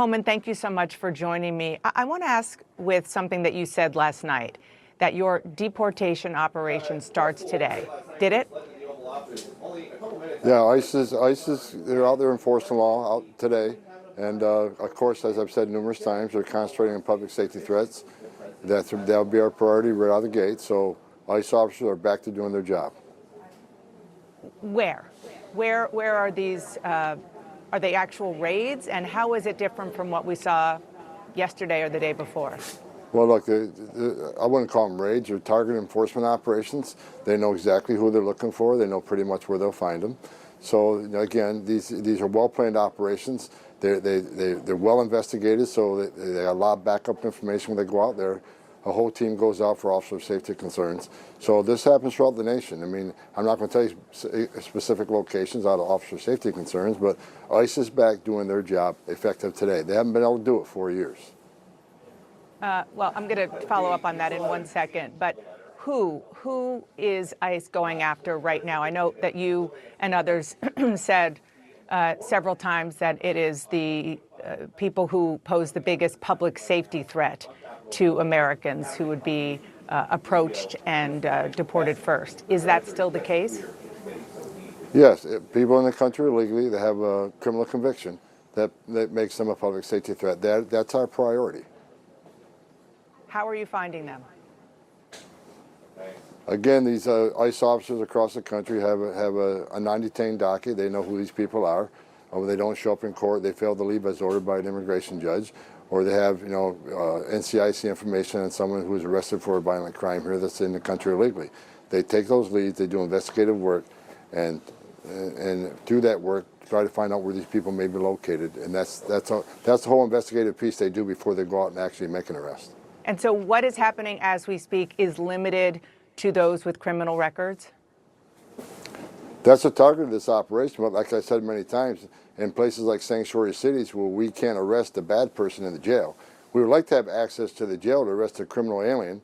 Homan, thank you so much for joining me. I want to ask with something that you said last night, that your deportation operation starts today. Did it? Yeah, ISIS, they're out there enforcing law out today. And of course, as I've said numerous times, they're concentrating on public safety threats. That'll be our priority right out of the gate. So ICE officers are back to doing their job. Where are these, are they actual raids? And how is it different from what we saw yesterday or the day before? Well, look, I wouldn't call them raids. They're target enforcement operations. They know exactly who they're looking for. They know pretty much where they'll find them. So again, these are well-planned operations. They're well investigated, so they have a lot of backup information when they go out there. A whole team goes out for officer safety concerns. So this happens throughout the nation. I mean, I'm not going to tell you specific locations out of officer safety concerns, but ICE is back doing their job effective today. They haven't been able to do it for years. Well, I'm going to follow up on that in 1 second, but who is ICE going after right now? I know that you and others said several times that it is the people who pose the biggest public safety threat to Americans who would be approached and deported first. Is that still the case? Yes, people in the country illegally that have a criminal conviction that makes them a public safety threat. That's our priority. How are you finding them? Again, these ICE officers across the country have a non-detained docket. They know who these people are. When they don't show up in court, they fail to leave as ordered by an immigration judge, or they have, NCIC information on someone who was arrested for a violent crime here that's in the country illegally. They take those leads, they do investigative work, and through that work, try to find out where these people may be located. And that's the whole investigative piece they do before they go out and actually make an arrest. And so what is happening as we speak is limited to those with criminal records? That's the target of this operation. But like I said many times, in places like sanctuary cities where we can't arrest a bad person in the jail, we would like to have access to the jail to arrest a criminal alien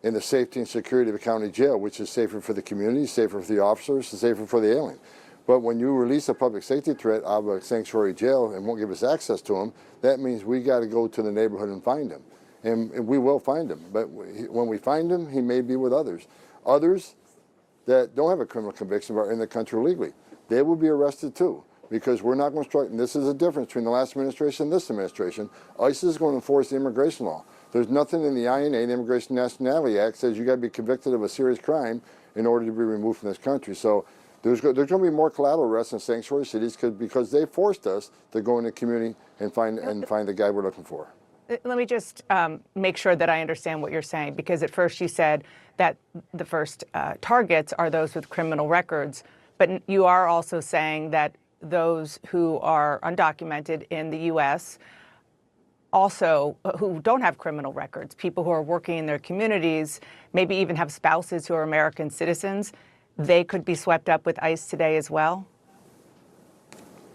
in the safety and security of a county jail, which is safer for the community, safer for the officers, and safer for the alien. But when you release a public safety threat out of a sanctuary jail and won't give us access to him, that means we got to go to the neighborhood and find him. And we will find him. But when we find him, he may be with others. Others that don't have a criminal conviction but are in the country illegally, they will be arrested too. Because we're not going to strike, and this is the difference between the last administration and this administration. ICE is going to enforce the immigration law. There's nothing in the INA, the Immigration Nationality Act, says you got to be convicted of a serious crime in order to be removed from this country. So there's going to be more collateral arrests in sanctuary cities because they forced us to go in the community and find the guy we're looking for. Let me just make sure that I understand what you're saying, because at first you said that the first targets are those with criminal records, but you are also saying that those who are undocumented in the U.S., also who don't have criminal records, people who are working in their communities, maybe even have spouses who are American citizens, they could be swept up with ICE today as well?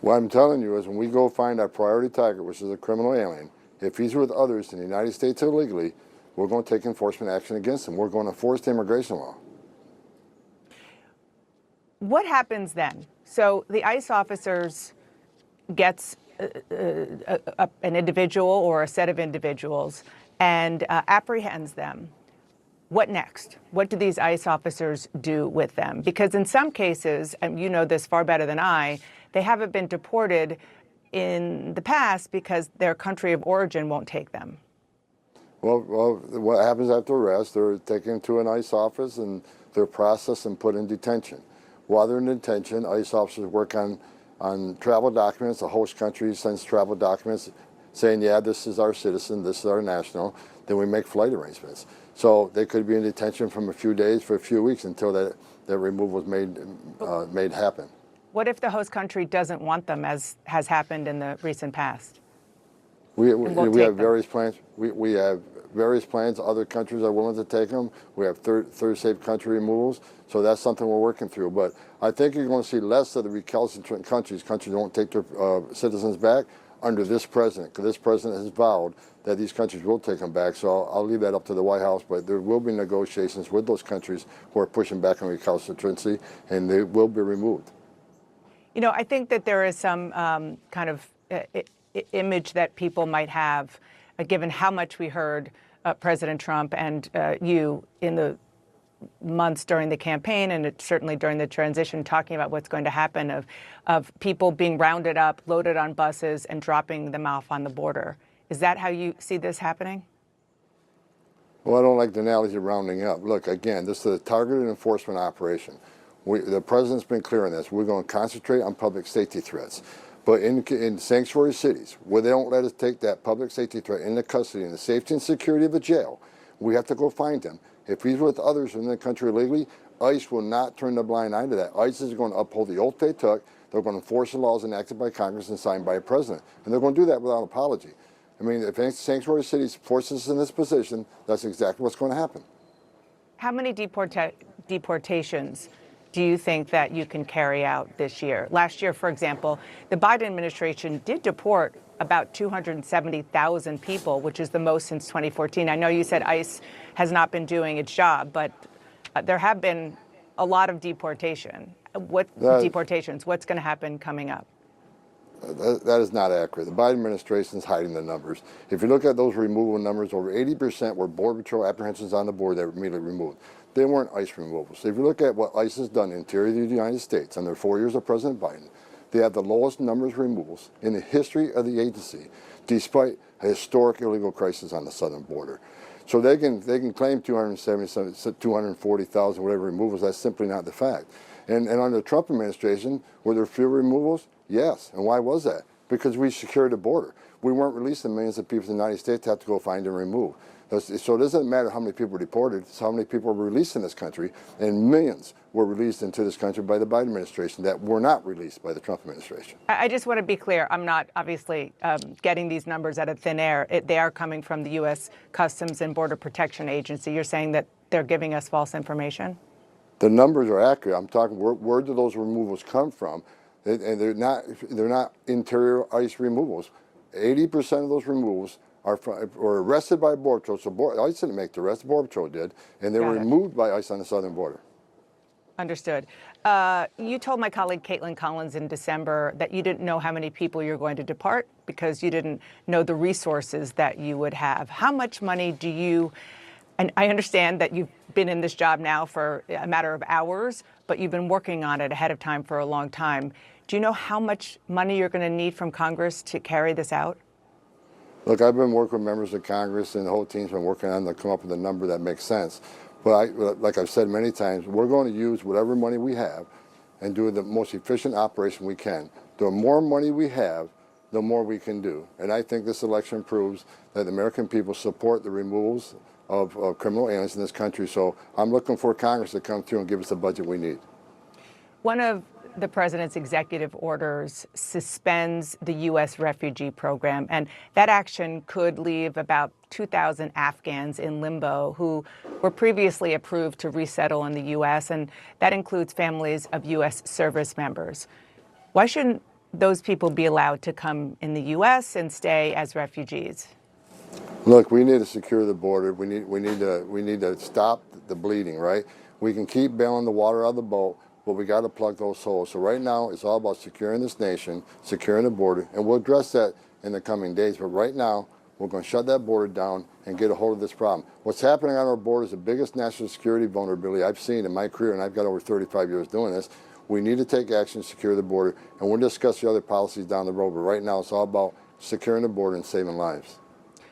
What I'm telling you is when we go find our priority target, which is a criminal alien, if he's with others in the United States illegally, we're going to take enforcement action against him. We're going to enforce the immigration law. What happens then? So the ICE officers gets an individual or a set of individuals and apprehends them. What next? What do these ICE officers do with them? Because in some cases, and you know this far better than I, they haven't been deported in the past because their country of origin won't take them. Well, what happens after arrest, they're taken to an ICE office and they're processed and put in detention. While they're in detention, ICE officers work on travel documents. The host country sends travel documents saying, yeah, this is our citizen, this is our national. Then we make flight arrangements. So they could be in detention from a few days for a few weeks until that removal was made happen. What if the host country doesn't want them, as has happened in the recent past? We have various plans. We have various plans. Other countries are willing to take them. We have third safe country removals. So that's something we're working through. But I think you're going to see less of the recalcitrant countries. Countries won't take their citizens back under this president, because this president has vowed that these countries will take them back. So I'll leave that up to the White House. But there will be negotiations with those countries who are pushing back on recalcitrancy, and they will be removed. You know, I think that there is some kind of image that people might have, given how much we heard President Trump and you in the months during the campaign and certainly during the transition talking about what's going to happen of people being rounded up, loaded on buses, and dropping them off on the border. Is that how you see this happening? Well, I don't like the analogy of rounding up. Look, again, this is a targeted enforcement operation. The president's been clear on this. We're going to concentrate on public safety threats. But in sanctuary cities, where they don't let us take that public safety threat into custody and the safety and security of a jail, we have to go find him. If he's with others in the country illegally, ICE will not turn the blind eye to that. ICE is going to uphold the oath they took. They're going to enforce the laws enacted by Congress and signed by a president. And they're going to do that without apology. I mean, if sanctuary cities force us in this position, that's exactly what's going to happen. How many deportations do you think that you can carry out this year? Last year, for example, the Biden administration did deport about 270,000 people, which is the most since 2014. I know you said ICE has not been doing its job, but there have been a lot of deportations. What's going to happen coming up? That is not accurate. The Biden administration is hiding the numbers. If you look at those removal numbers, over 80% were Border Patrol apprehensions on the border that were immediately removed. They weren't ICE removals. So if you look at what ICE has done in the interior of the United States under 4 years of President Biden, they have the lowest numbers of removals in the history of the agency, despite a historic illegal crisis on the southern border. So they can claim 240,000, whatever removals. That's simply not the fact. And under the Trump administration, were there fewer removals? Yes. And why was that? Because we secured the border. We weren't releasing millions of people in the United States to have to go find and remove. So it doesn't matter how many people were deported, it's how many people were released in this country, and millions were released into this country by the Biden administration that were not released by the Trump administration. I just want to be clear. I'm not obviously getting these numbers out of thin air. They are coming from the U.S. Customs and Border Protection Agency. You're saying that they're giving us false information? The numbers are accurate. I'm talking, where do those removals come from? And they're not interior ICE removals. 80% of those removals were arrested by Border Patrol. So ICE didn't make the arrest, Border Patrol did, and they were removed by ICE on the southern border. Understood. You told my colleague Caitlin Collins in December that you didn't know how many people you're going to depart because you didn't know the resources that you would have. How much money do you, and I understand that you've been in this job now for a matter of hours, but you've been working on it ahead of time for a long time. Do you know how much money you're going to need from Congress to carry this out? Look, I've been working with members of Congress, and the whole team's been working on to come up with a number that makes sense. But like I've said many times, we're going to use whatever money we have and do the most efficient operation we can. The more money we have, the more we can do. And I think this election proves that the American people support the removals of criminal aliens in this country. So I'm looking for Congress to come through and give us the budget we need. One of the president's executive orders suspends the U.S. refugee program, and that action could leave about 2,000 Afghans in limbo who were previously approved to resettle in the U.S., and that includes families of U.S. service members. Why shouldn't those people be allowed to come in the U.S. and stay as refugees? Look, we need to secure the border. We need to stop the bleeding, right? We can keep bailing the water out of the boat, but we got to plug those holes. So right now, it's all about securing this nation, securing the border, and we'll address that in the coming days. But right now, we're going to shut that border down and get a hold of this problem. What's happening on our border is the biggest national security vulnerability I've seen in my career, and I've got over 35 years doing this. We need to take action to secure the border, and we'll discuss the other policies down the road. But right now, it's all about securing the border and saving lives.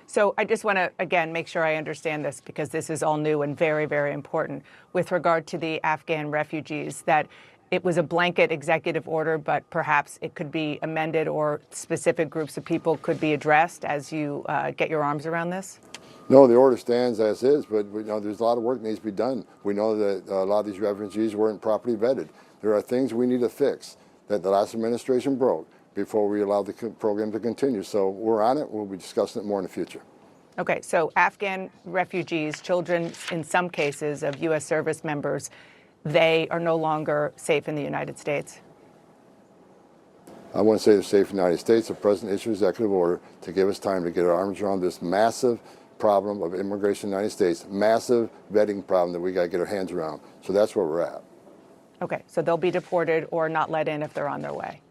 So I just want to, again, make sure I understand this because this is all new and very, very important with regard to the Afghan refugees, that it was a blanket executive order, but perhaps it could be amended or specific groups of people could be addressed as you get your arms around this? No, the order stands as is, but there's a lot of work that needs to be done. We know that a lot of these refugees weren't properly vetted. There are things we need to fix that the last administration broke before we allow the program to continue. So we're on it. We'll be discussing it more in the future. Okay, so Afghan refugees, children in some cases of U.S. service members, they are no longer safe in the United States. I want to say they're safe in the United States. The president issued an executive order to give us time to get our arms around this massive problem of immigration in the United States, massive vetting problem that we got to get our hands around. So that's where we're at. Okay, so they'll be deported or not let in if they're on their way.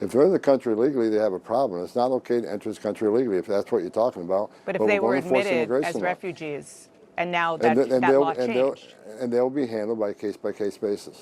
If they're in the country illegally, they have a problem. It's not okay to enter this country illegally if that's what you're talking about. But if they we're were gonna enforce admitted immigration as law. refugees, and now And that law changed. they'll be handled by case-by-case basis.